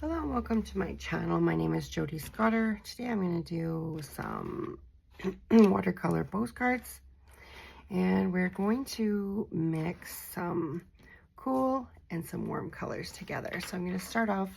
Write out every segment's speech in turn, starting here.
Hello and welcome to my channel. My name is Jody Scotter. Today I'm going to do some watercolor postcards, and we're going to mix some cool and some warm colors together. So I'm going to start off,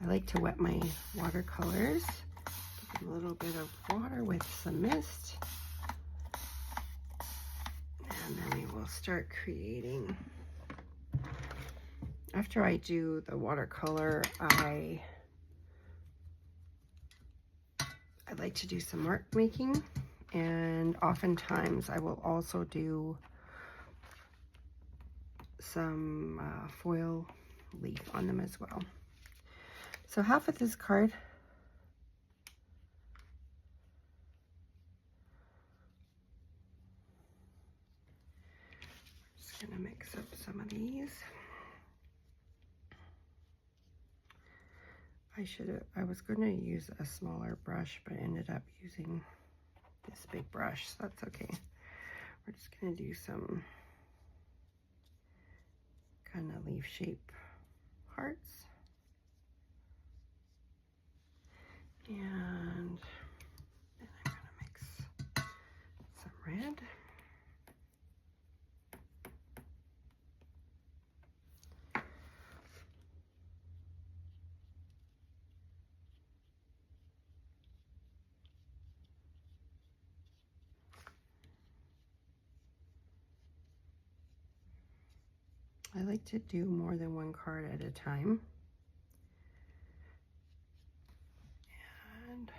I like to wet my watercolors, give them a little bit of water with some mist, and then we will start creating. After I do the watercolor, I like to do some mark making, and oftentimes I will also do some foil leaf on them as well. So half of this card, I'm just going to mix up some of these. I was going to use a smaller brush, but ended up using this big brush, so that's okay. We're just going to do some kind of leaf shape hearts. And then I'm going to mix some red. I like to do more than one card at a time. And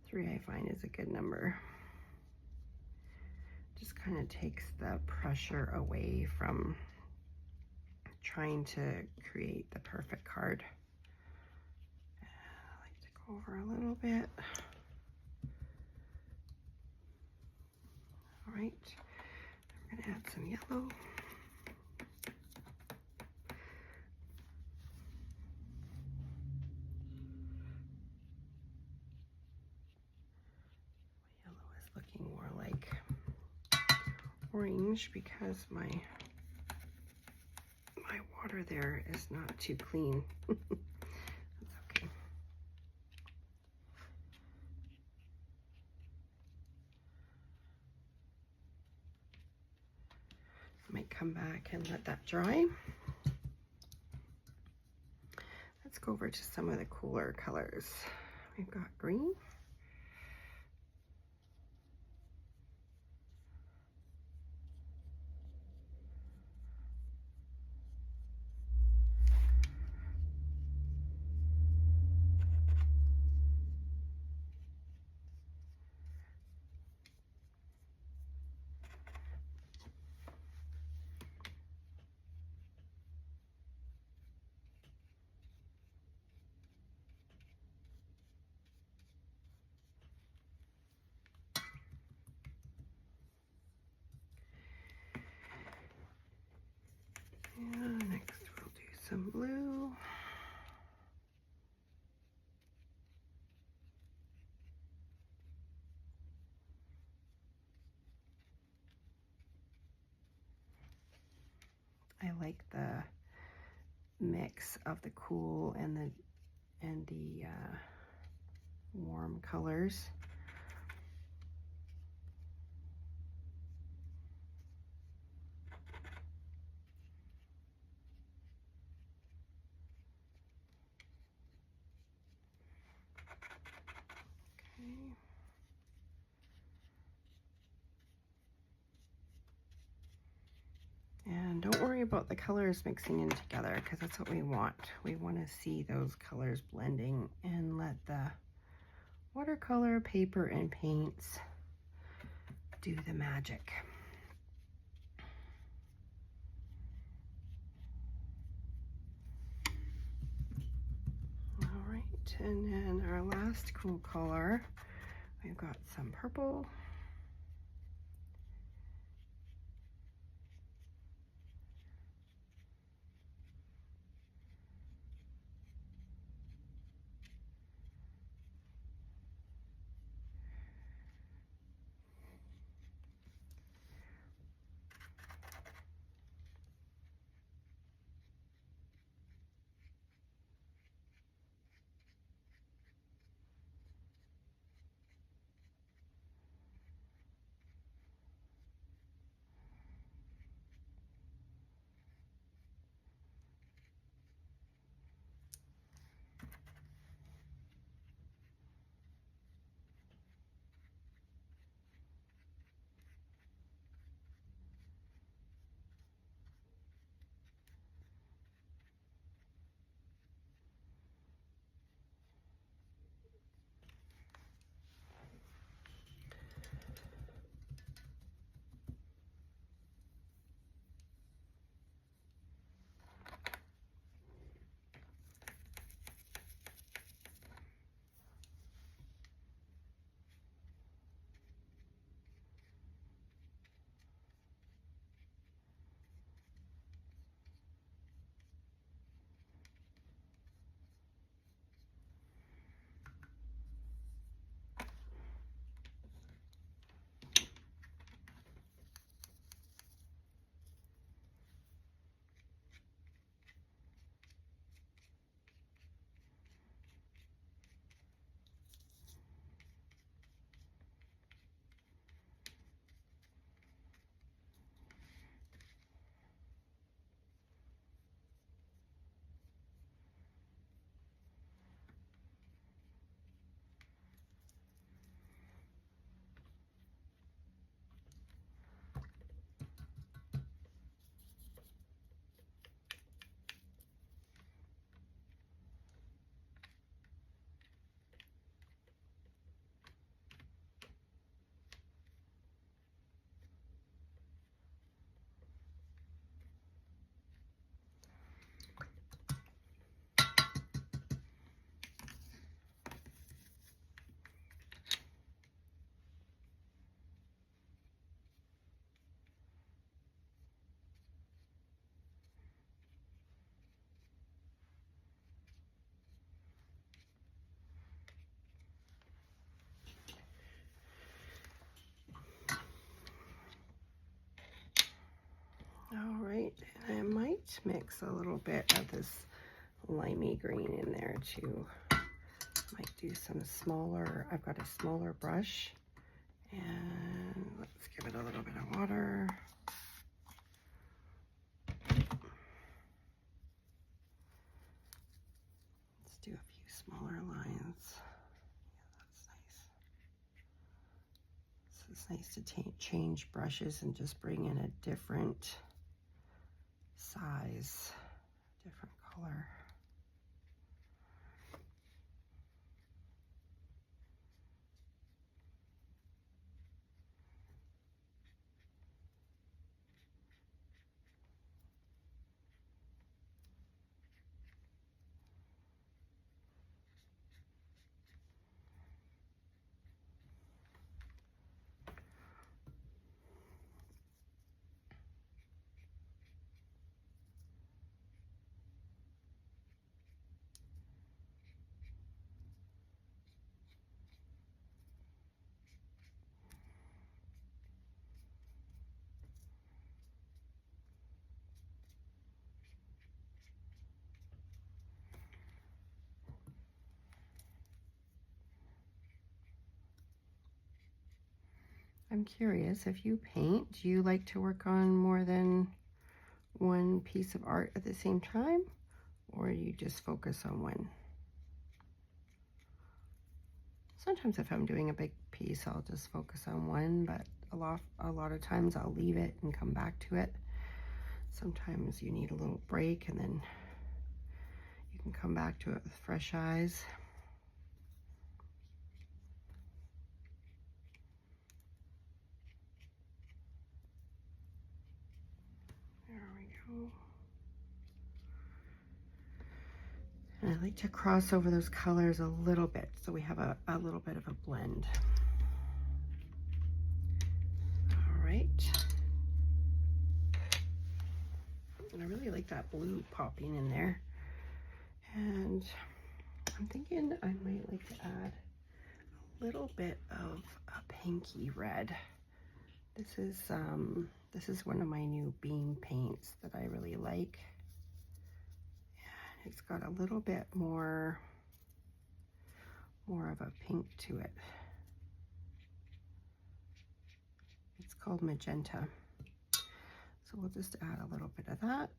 3 I find is a good number. Just kind of takes the pressure away from trying to create the perfect card. I like to go over a little bit. All right, I'm going to add some yellow. Yellow is looking more like orange because my water there is not too clean. That's okay. I might come back and let that dry. Let's go over to some of the cooler colors. We've got green. And next we'll do some blue. I like the mix of the cool and the warm colors. Okay. And don't worry about the colors mixing in together, because that's what we want. We want to see those colors blending and let the watercolor, paper, and paints do the magic. All right, and then our last cool color, we've got some purple. might mix a little bit of this limey green in there too. Might do some smaller, I've got a smaller brush, and let's give it a little bit of water. Let's do a few smaller lines. Yeah, that's nice. So it's nice to change brushes and just bring in a different size, different color. I'm curious, if you paint, do you like to work on more than one piece of art at the same time, or do you just focus on one? Sometimes if I'm doing a big piece, I'll just focus on one, but a lot of times I'll leave it and come back to it. Sometimes you need a little break and then you can come back to it with fresh eyes. There we go. And I like to cross over those colors a little bit so we have a little bit of a blend. All right. And I really like that blue popping in there. And I'm thinking I might like to add a little bit of a pinky red. This is one of my new beam paints that I really like. And it's got a little bit more of a pink to it. It's called Magenta. So we'll just add a little bit of that.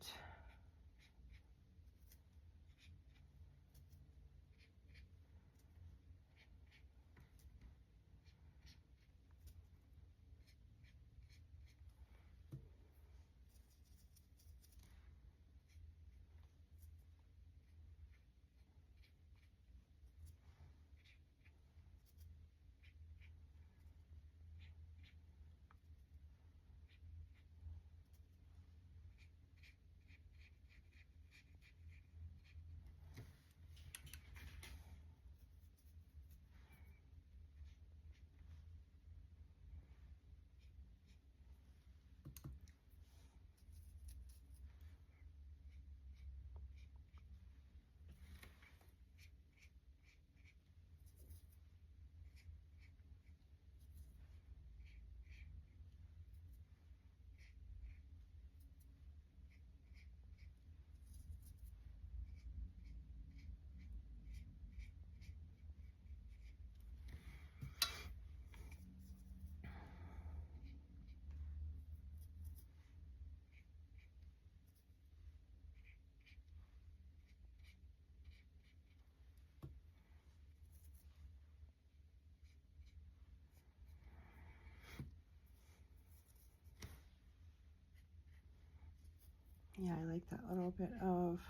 Yeah, I like that little bit of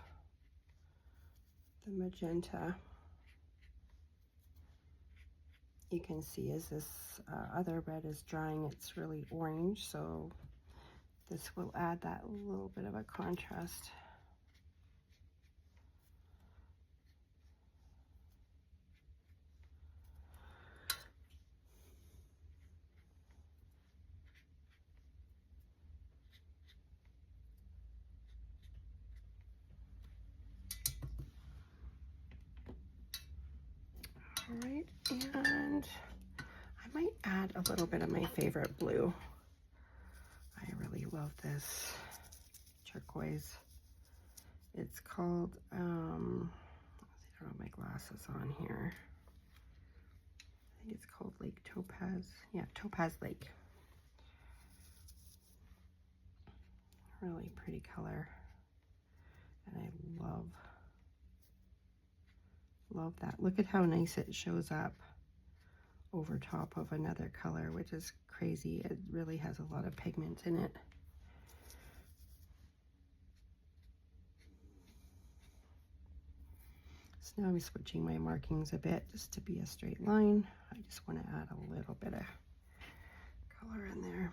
the magenta. You can see as this other red is drying, it's really orange, so this will add that little bit of a contrast. All right, and I might add a little bit of my favorite blue. I really love this turquoise. It's called, I don't have my glasses on here. I think it's called Lake Topaz. Yeah, Topaz Lake. Really pretty color. And I love that. Look at how nice it shows up over top of another color, which is crazy. It really has a lot of pigment in it. So now I'm switching my markings a bit just to be a straight line. I just want to add a little bit of color in there.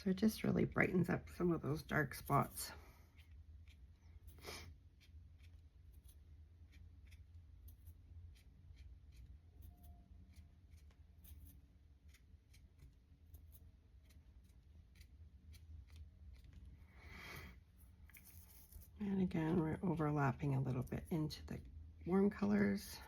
So it just really brightens up some of those dark spots. And again, we're overlapping a little bit into the warm colors.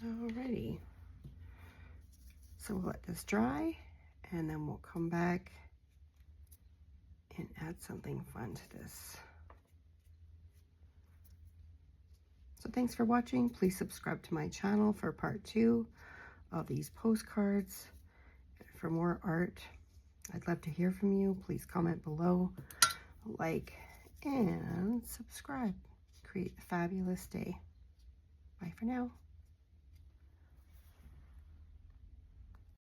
Alrighty. So we'll let this dry and then we'll come back and add something fun to this. So thanks for watching. Please subscribe to my channel for part 2 of these postcards. For more art, I'd love to hear from you. Please comment below, like, and subscribe. Create a fabulous day. Bye for now.